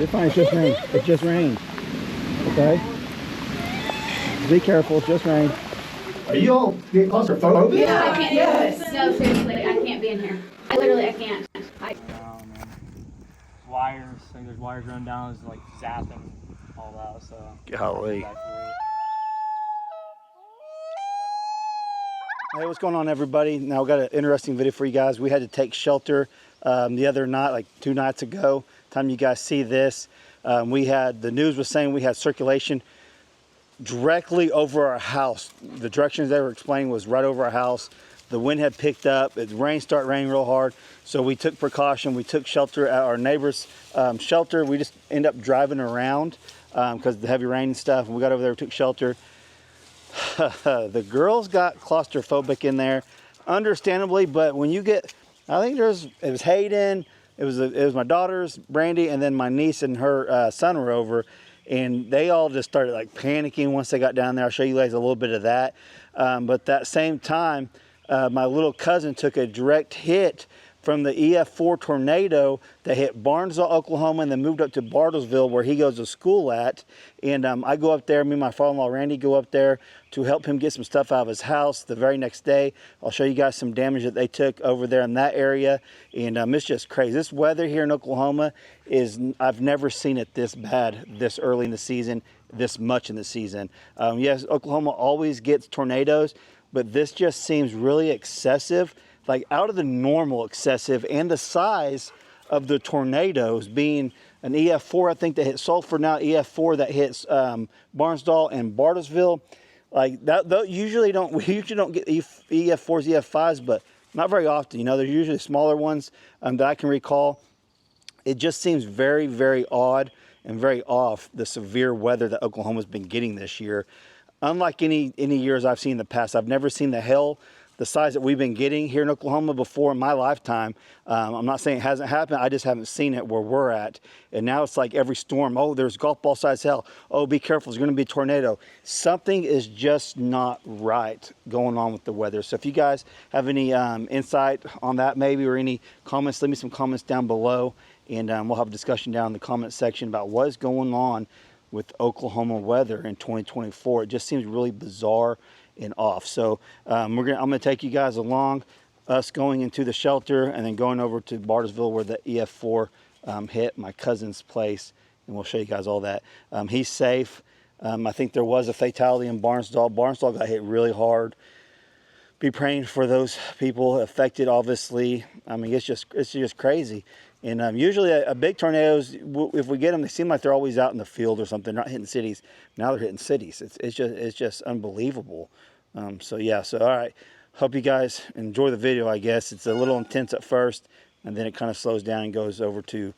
You're fine. It just rained. It just rained. Okay? Be careful. It just rained. Are you all getting claustrophobic? Yeah, I can't do this. No, seriously, I can't be in here. I can't. Man. Wires, like there's wires running down, it's like zapping all that, so. Golly. Hey, what's going on, everybody? Now we got an interesting video for you guys. We had to take shelter the other night, like 2 nights ago. Time you guys see this, the news was saying we had circulation directly over our house. The directions they were explaining was right over our house. The wind had picked up. It started raining real hard, so we took precaution. We took shelter at our neighbor's shelter. We just ended up driving around because of the heavy rain and stuff. And we got over there, took shelter. The girls got claustrophobic in there, understandably. But when you get, I think it was Hayden, it was my daughter's Brandy, and then my niece and her son were over. And they all just started like panicking once they got down there. I'll show you guys a little bit of that. But that same time, my little cousin took a direct hit from the EF4 tornado that hit Barnsdale, Oklahoma, and then moved up to Bartlesville, where he goes to school at. And I go up there, me and my father-in-law Randy go up there to help him get some stuff out of his house. The very next day, I'll show you guys some damage that they took over there in that area. And it's just crazy. This weather here in Oklahoma I've never seen it this bad this early in the season, this much in the season. Yes, Oklahoma always gets tornadoes, but this just seems really excessive, like out of the normal excessive, and the size of the tornadoes being an EF4, I think, that hit Sulphur, now EF4 that hits Barnsdale and Bartlesville. Like that, we usually don't get EF4s, EF5s, but not very often. You know, there's usually smaller ones that I can recall. It just seems very, very odd and very off, the severe weather that Oklahoma's been getting this year. Unlike any years I've seen in the past, I've never seen the hail the size that we've been getting here in Oklahoma before in my lifetime. I'm not saying it hasn't happened, I just haven't seen it where we're at. And now it's like every storm, oh, there's golf ball size hail. Oh, be careful, there's gonna be a tornado. Something is just not right going on with the weather. So if you guys have any insight on that maybe, or any comments, leave me some comments down below, and we'll have a discussion down in the comment section about what is going on with Oklahoma weather in 2024. It just seems really bizarre and off. So I'm gonna take you guys along, us going into the shelter and then going over to Bartlesville where the EF4 hit my cousin's place, and we'll show you guys all that. He's safe. I think there was a fatality in Barnsdale. Barnsdale got hit really hard. Be praying for those people affected, obviously. I mean, it's just crazy. And usually a big tornadoes, if we get them, they seem like they're always out in the field or something, not hitting cities. Now they're hitting cities. It's just unbelievable. So yeah, so all right. Hope you guys enjoy the video, I guess. It's a little intense at first, and then it kind of slows down and goes over to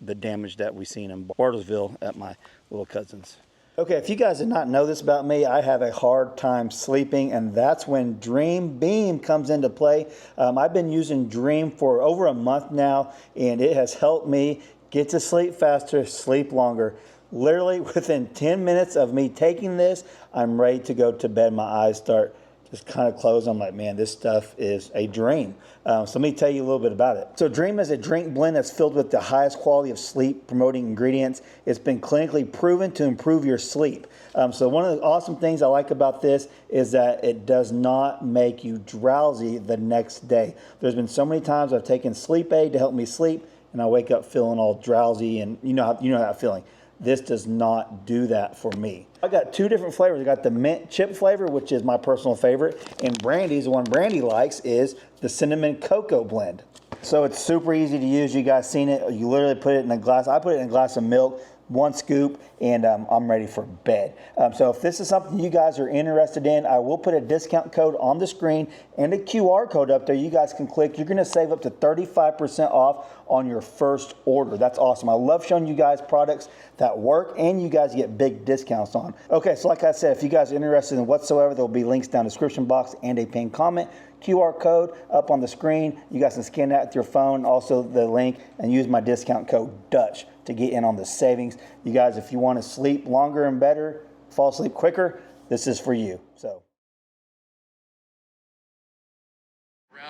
the damage that we've seen in Bartlesville at my little cousin's. Okay, if you guys did not know this about me, I have a hard time sleeping, and that's when Dream Beam comes into play. I've been using Dream for over a month now, and it has helped me get to sleep faster, sleep longer. Literally within 10 minutes of me taking this, I'm ready to go to bed. My eyes start just kind of close. I'm like, man, this stuff is a dream. So let me tell you a little bit about it. So Dream is a drink blend that's filled with the highest quality of sleep promoting ingredients. It's been clinically proven to improve your sleep. So one of the awesome things I like about this is that it does not make you drowsy the next day. There's been so many times I've taken sleep aid to help me sleep, and I wake up feeling all drowsy, and you know that feeling. This does not do that for me. I got 2 different flavors. I got the mint chip flavor, which is my personal favorite, and Brandy's, the one Brandy likes, is the cinnamon cocoa blend. So it's super easy to use. You guys seen it. You literally put it in a glass. I put it in a glass of milk, 1 scoop, and I'm ready for bed. So if this is something you guys are interested in, I will put a discount code on the screen and a QR code up there you guys can click. You're gonna save up to 35% off on your first order. That's awesome. I love showing you guys products that work and you guys get big discounts on. Okay, so like I said, if you guys are interested in whatsoever, there'll be links down in the description box and a pinned comment. QR code up on the screen. You guys can scan that with your phone, also the link, and use my discount code Dutch to get in on the savings. You guys, if you want to sleep longer and better, fall asleep quicker, this is for you. So.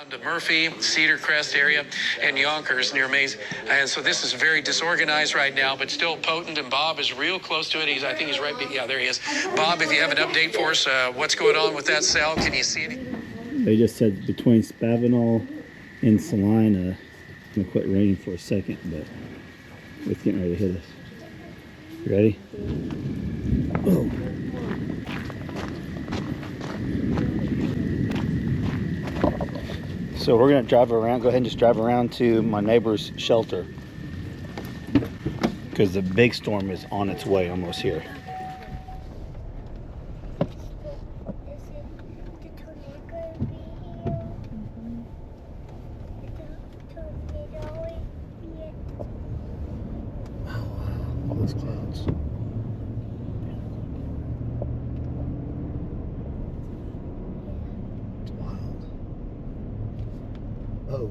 To Murphy, Cedar Crest area, and Yonkers near Mays. And so this is very disorganized right now, but still potent. And Bob is real close to it. I think he's right. Yeah, there he is. Bob, if you have an update for us, what's going on with that cell? Can you see anything? They just said between Spavinal and Salina, it's gonna quit raining for a second, but it's getting ready to hit us. You ready? Oh. So we're gonna drive around, go ahead and just drive around to my neighbor's shelter because the big storm is on its way, almost here. All those clouds. It's wild. Oh.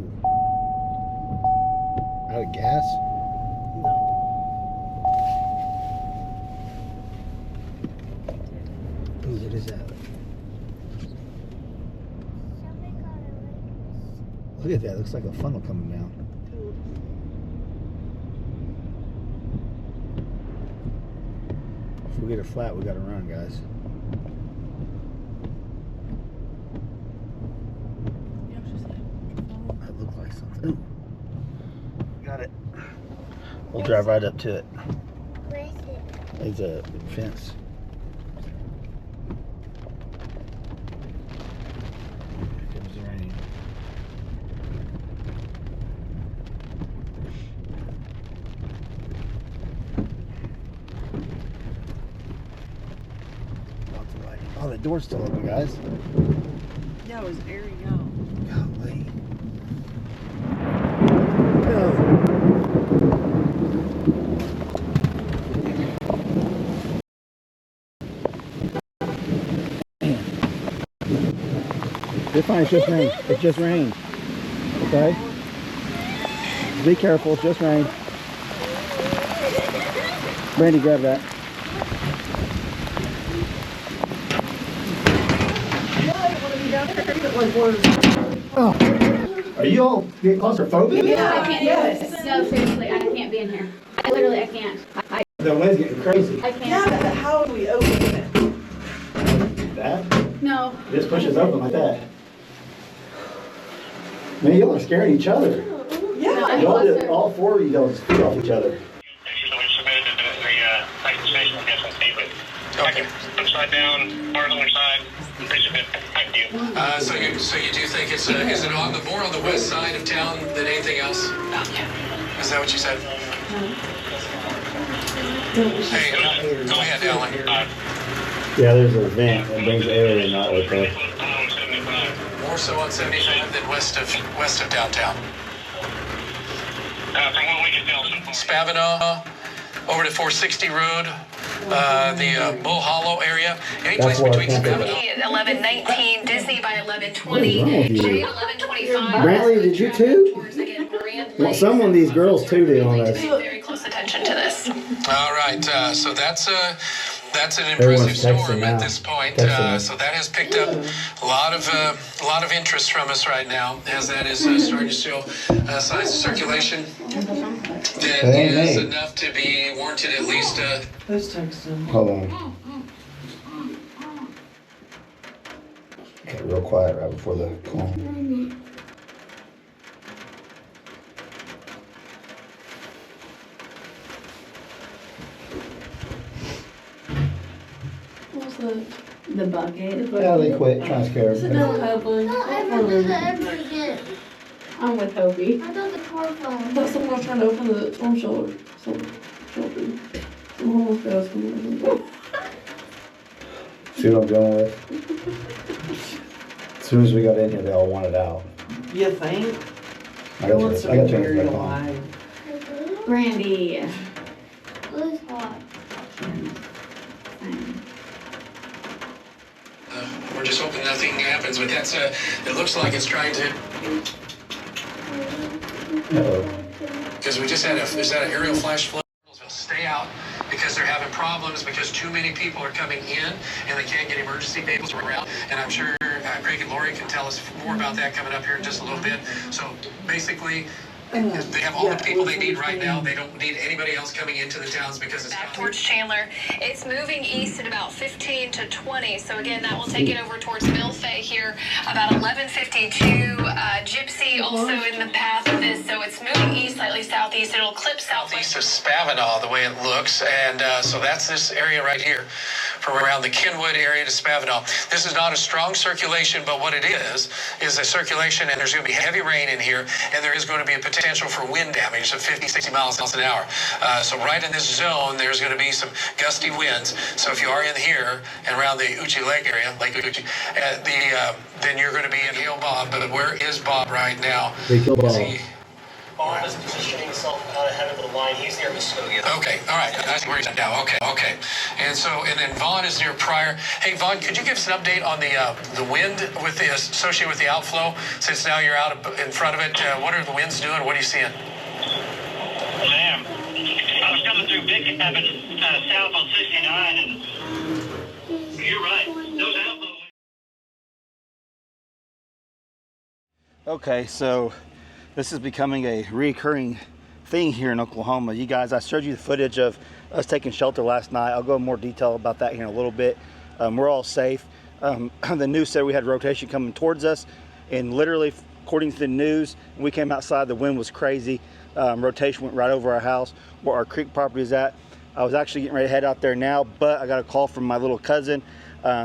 Out of gas? Ooh, what is that? Look at that, looks like a funnel coming down. If we get it flat, we gotta run, guys. That looked like something. Ooh. Got it. We'll drive right up to it. Where is it? There's a fence. Here comes the rain. Lots of light. Oh, the door's still open, guys. Yeah, it was airy out. Golly. You're fine, it's just rain. It just rained. Okay? Be careful, it's just rain. Brandy, grab that. Oh. Are you all getting claustrophobic? Yeah, I can't do this. No, seriously, I can't be in here. I can't. The wind's getting crazy. I Yeah, can't. but how do we open it? That? No. This pushes open like that. Man, y'all are scaring each other. Yeah. Y'all did, all four of you don't feed off each other. So we submitted to the site station with SSD, but I can upside down, horizontal side, resubmit. Thank you. So you do think it's is it on the more on the west side of town than anything else? Is that what you said? Hey, go ahead, Alan. Yeah, there's a vent that brings air in that way there. More so on 75 than west of downtown. From what we can tell so far. Spavinaw, over to 460 Road, the Bull Hollow area. Any place That's between what I think. Spavinaw. 11:19, Disney by What 11:20, is wrong with you? Shade 11:25. Brantley, did you too? Again, Maria Well, some of these girls too did on us. pay very close attention to this. All right, so that's an Everyone's impressive storm texting at now. this point. Texting us. So that has picked up a lot of interest from us right now, as that is starting to show signs of circulation. That is enough to be warranted at least. Who's texting? Hold on. Okay, real quiet right before the call. What's that? The bucket. Yeah, they quit trying to scare Sit everybody. down, Hadley. No, I thought the ever again. I'm with Hobie. I thought the car I phone. thought someone was trying to open the storm shelter. Some homeless guys coming in. See what I'm dealing with? As soon as we got in here, they all wanted out. You think? I Who got wants to to be turn buried this back on. alive? Brandy. Blue's hot. We're just hoping nothing happens, but that's it looks like it's trying to. Uh-oh. Because we just had an aerial flash flood. They'll stay out because they're having problems because too many people are coming in and they can't get emergency vehicles around. And I'm sure Craig and Lori can tell us more about that coming up here in just a little bit. So basically, they have all the people they need right now. They don't need anybody else coming into the towns because it's Back towards Chandler. It's moving east at about 15 to 20. So again, that will take it over towards Millfay here about 11:52. Gypsy also in the path of this. So it's moving east, slightly southeast. It'll clip southeast southwest. of Spavinaw, the way it looks. And so that's this area right here, from around the Kenwood area to Spavinaw. This is not a strong circulation, but what it is a circulation, and there's going to be heavy rain in here, and there is going to be a potential for wind damage of 50, 60 miles an hour. So right in this zone, there's going to be some gusty winds. So if you are in here and around the Uchi Lake area, Lake Uchi, then you're going to be in Hail Bob. But where is Bob right now? Bob is positioning himself out ahead of the line. He's near Muskogee. Okay, all right. I see where he's at now. Okay. And then Vaughn is near Pryor. Hey, Vaughn, could you give us an update on the wind with the associated with the outflow? Since now you're out in front of it, what are the winds doing? What are you seeing? Sam, I was coming through Big Cabin south on 69, and you're right. Those outflows. Okay, so this is becoming a recurring thing here in Oklahoma. You guys, I showed you the footage of us taking shelter last night. I'll go in more detail about that here in a little bit. We're all safe. The news said we had rotation coming towards us, and literally, according to the news, when we came outside, the wind was crazy. Rotation went right over our house where our creek property is at. I was actually getting ready to head out there now, but I got a call from my little cousin.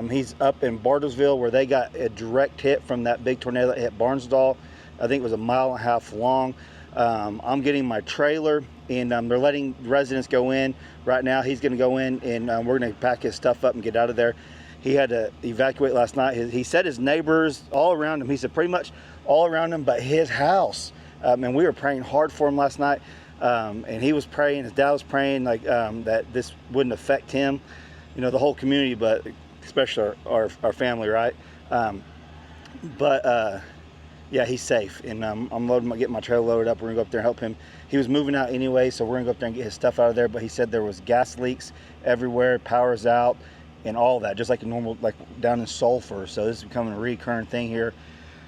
He's up in Barnsdale, where they got a direct hit from that big tornado that hit Barnsdale. I think it was 1.5 miles long. I'm getting my trailer, and they're letting residents go in right now. He's going to go in, and we're going to pack his stuff up and get out of there. He had to evacuate last night. He said his neighbors all around him. He said pretty much all around him, but his house. And we were praying hard for him last night. And he was praying. His dad was praying like that this wouldn't affect him, the whole community, but especially our family, right? Yeah, he's safe, and I'm getting my trailer loaded up. We're gonna go up there and help him. He was moving out anyway, so we're gonna go up there and get his stuff out of there. But he said there was gas leaks everywhere, power's out, and all that, just like a normal, like down in Sulphur. So this is becoming a recurring thing here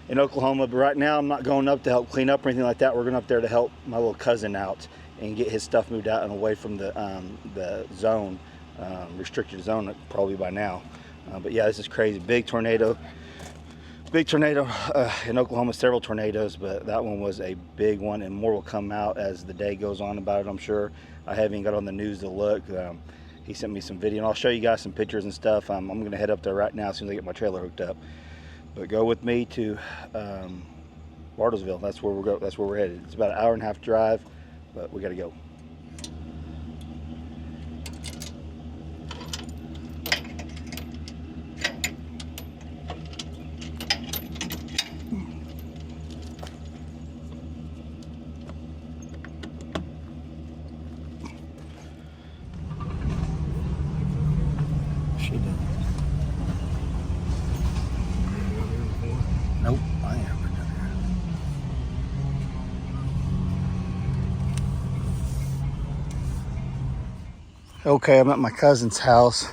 in Oklahoma. But right now, I'm not going up to help clean up or anything like that. We're going up there to help my little cousin out and get his stuff moved out and away from the zone, restricted zone, probably by now. But yeah, this is crazy. Big tornado in Oklahoma, several tornadoes, but that one was a big one, and more will come out as the day goes on about it, I'm sure. I haven't even got on the news to look. He sent me some video, and I'll show you guys some pictures and stuff. I'm going to head up there right now as soon as I get my trailer hooked up. But go with me to Bartlesville. That's where we're headed. It's about an 1.5 hour drive, but we got to go. Nope, I am. Okay, I'm at my cousin's house,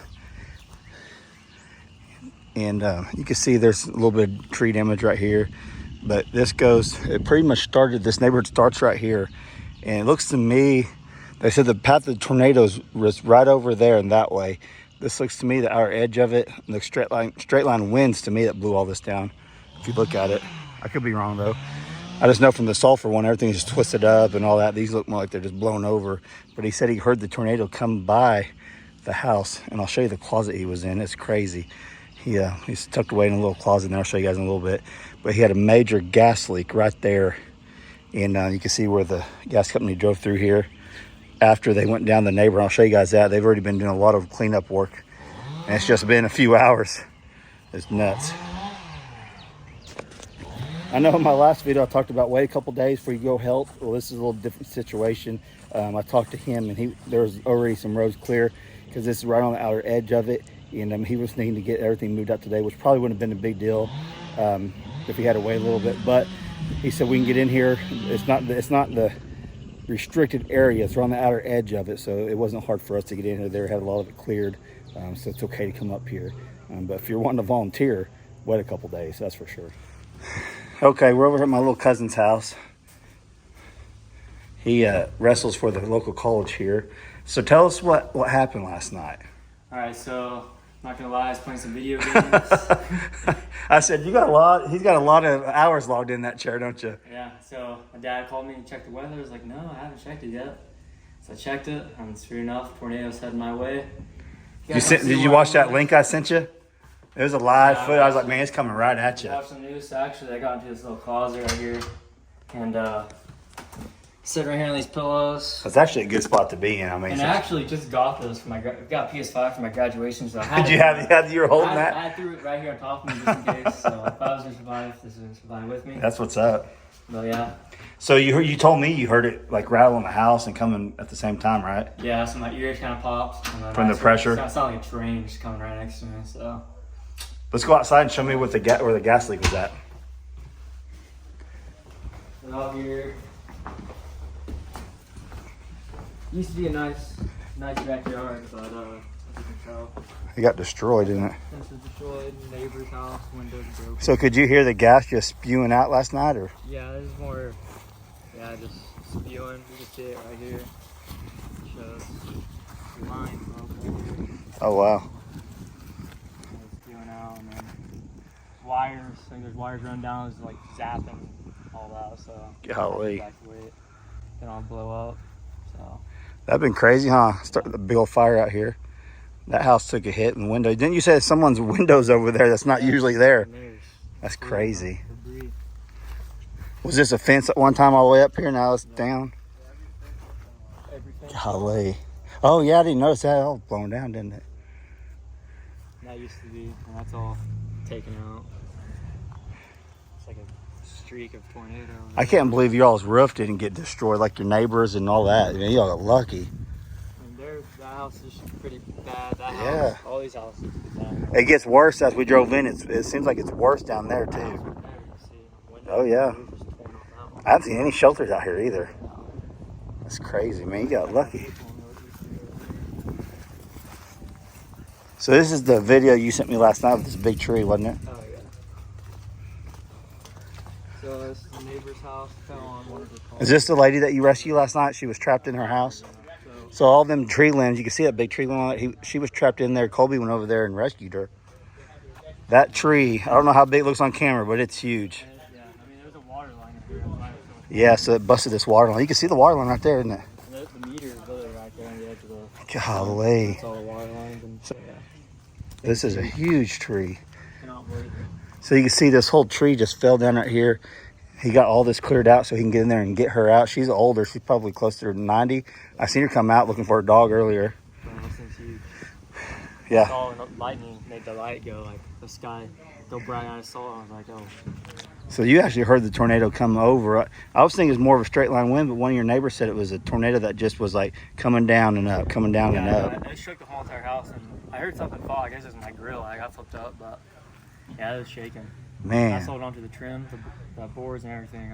and you can see there's a little bit of tree damage right here, but it pretty much started, this neighborhood starts right here, and it looks to me, they said the path of the tornadoes was right over there and that way. This looks to me the outer edge of it, and the straight line winds to me that blew all this down. If you look at it, I could be wrong though. I just know from the Sulphur one, everything's just twisted up and all that. These look more like they're just blown over. But he said he heard the tornado come by the house, and I'll show you the closet he was in. It's crazy. He's tucked away in a little closet, and I'll show you guys in a little bit. But he had a major gas leak right there, and you can see where the gas company drove through here after they went down the neighbor. I'll show you guys that. They've already been doing a lot of cleanup work, and it's just been a few hours. It's nuts. I know in my last video I talked about wait a couple days before you go help. Well, this is a little different situation. I talked to him, and there was already some roads clear because this is right on the outer edge of it, and he was needing to get everything moved up today, which probably wouldn't have been a big deal if he had to wait a little bit. But he said we can get in here. It's not the restricted area. It's on the outer edge of it, so it wasn't hard for us to get in here. They had a lot of it cleared, so it's okay to come up here. But if you're wanting to volunteer, wet a couple days, that's for sure. Okay, we're over at my little cousin's house. He wrestles for the local college here. So tell us what happened last night. All right, so not gonna lie, I was playing some video games. I said, he's got a lot of hours logged in that chair, don't you? Yeah, so my dad called me and checked the weather. I was like, no, I haven't checked it yet. So I checked it, and sure enough, tornado's heading my way. Did you watch that link I sent you? It was a live foot. I was like, man, it's coming right at you. Watch the news. So actually, I got into this little closet right here, and sitting right here on these pillows. It's actually a good spot to be in. I mean, And I actually just got this for got PS5 for my graduation. So I had did you have you were holding that? I threw it right here on top of me just in case. So if I was gonna survive, this is gonna survive with me. That's what's up. But yeah. So you told me you heard it like rattle in the house and coming at the same time, right? Yeah, so my ears kind of popped. From the pressure? It sounded like a train just coming right next to me, so. Let's go outside and show me where the gas leak was at. And out here, used to be a nice backyard, but as you can tell, It got destroyed, didn't it? this is destroyed. Neighbor's house, windows broken. So could you hear the gas just spewing out last night, or? Yeah, this is more, just spewing. You can see it right here. It shows the line broken. Oh wow. It's spewing out, and then wires. I think there's wires running down. It's like zapping all that. So Golly. evacuate. Then I'll blow up. So. That'd been crazy, huh? Started the big old fire out here. That house took a hit in the window. Didn't you say someone's windows over there that's not usually there? That's crazy. Was this a fence at one time all the way up here? Now it's down? Golly. Oh, yeah, I didn't notice that. It all blown down, didn't it? That used to be, and that's all taken out. It's like a streak of tornadoes. I can't believe y'all's roof didn't get destroyed like your neighbors and all that. I mean, y'all got lucky. That house is pretty bad. That Yeah. house, all these houses are bad. It gets worse as we drove in. It seems like it's worse down there, too. Oh, yeah. I haven't seen any shelters out here either. That's crazy, man. You got lucky. So this is the video you sent me last night with this big tree, wasn't it? Oh, yeah. So this is the neighbor's house. Fell on one of the cars. Is this the lady that you rescued last night? She was trapped in her house? So all them tree limbs, you can see that big tree limb on it. She was trapped in there. Colby went over there and rescued her. That tree, I don't know how big it looks on camera, but it's huge. Yeah, I mean, there's a water line up here. Yeah, so it busted this water line. You can see the water line right there, isn't it? The meter is literally right there on the edge of the... Golly. That's all the water lines. And so, yeah. This is a huge tree. Cannot believe it. So you can see this whole tree just fell down right here. He got all this cleared out so he can get in there and get her out. She's older. She's probably closer to 90. I seen her come out looking for her dog earlier. Man, this thing's huge. Yeah. I saw lightning made the light go, like, the sky go bright. I saw it. I was like, oh. So you actually heard the tornado come over. I was thinking it was more of a straight line wind, but one of your neighbors said it was a tornado that just was like coming down and up, coming down and up. It shook the whole entire house, and I heard something fall. I guess it was my grill. I got flipped up, but yeah, it was shaking. Man. I sold onto the trim, the boards and everything.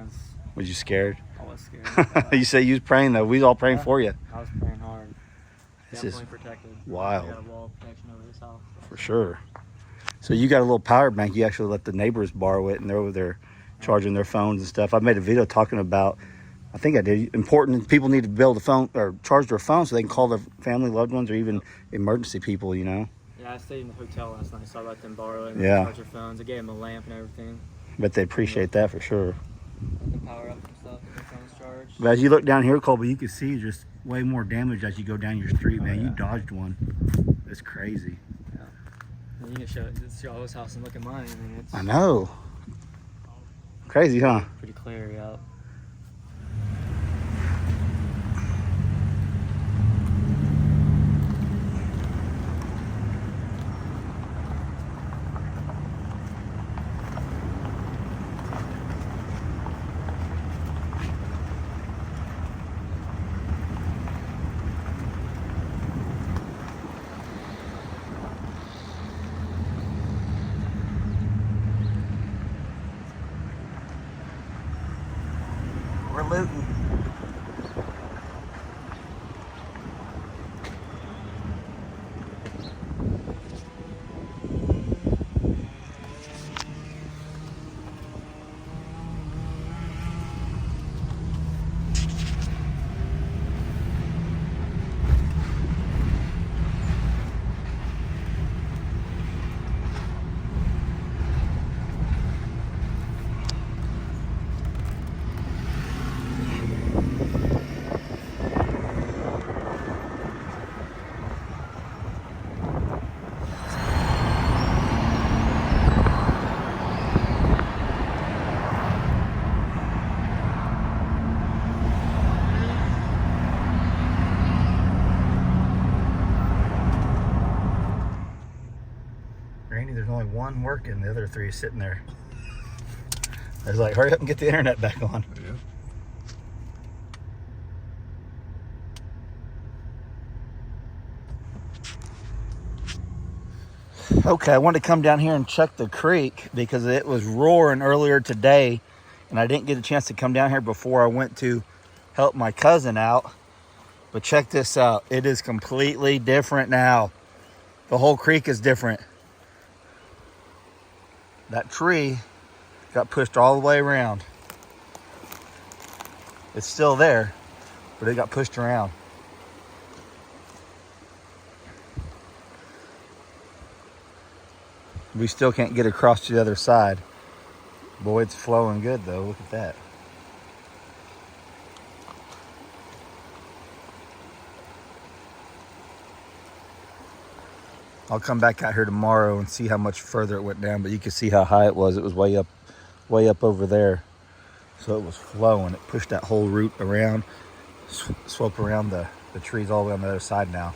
Was you scared? I was scared. You say you was praying though. We was all praying for you. I was praying hard. This is Definitely protected. wild. I got a wall of protection over this house. For sure. So you got a little power bank. You actually let the neighbors borrow it, and they're over there charging their phones and stuff. I made a video talking about, I think I did, important people need to be able to phone or charge their phone so they can call their family, loved ones, or even emergency people, you know. Yeah, I stayed in the hotel last night, so I let them borrow it and Yeah. charge their phones. I gave them a lamp and everything. But they appreciate that for sure. Let them power up and stuff, get their phones charged. But as you look down here, Colby, you can see just way more damage as you go down your street, man. yeah. You dodged one. It's crazy. Yeah. And you can show his house and look at mine. I mean, it's I know. Crazy, huh? pretty clear, yeah. We're looting. one working, the other 3 sitting there. I was like, hurry up and get the internet back on. Yeah. Okay, I wanted to come down here and check the creek because it was roaring earlier today, and I didn't get a chance to come down here before I went to help my cousin out. But check this out. It is completely different now. The whole creek is different. That tree got pushed all the way around. It's still there, but it got pushed around. We still can't get across to the other side. Boy, it's flowing good though. Look at that. I'll come back out here tomorrow and see how much further it went down, but you can see how high it was. It was way up over there. So it was flowing. It pushed that whole root around, swope around the trees all the way on the other side now.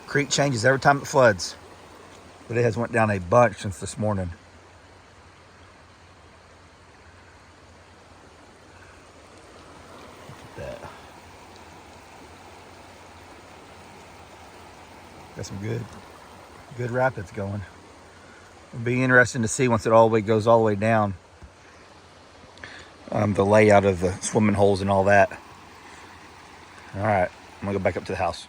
Creek changes every time it floods, but it has went down a bunch since this morning. Look at that. Got some good rapids going. It'll be interesting to see once it goes all the way down. The layout of the swimming holes and all that. All right, I'm gonna go back up to the house.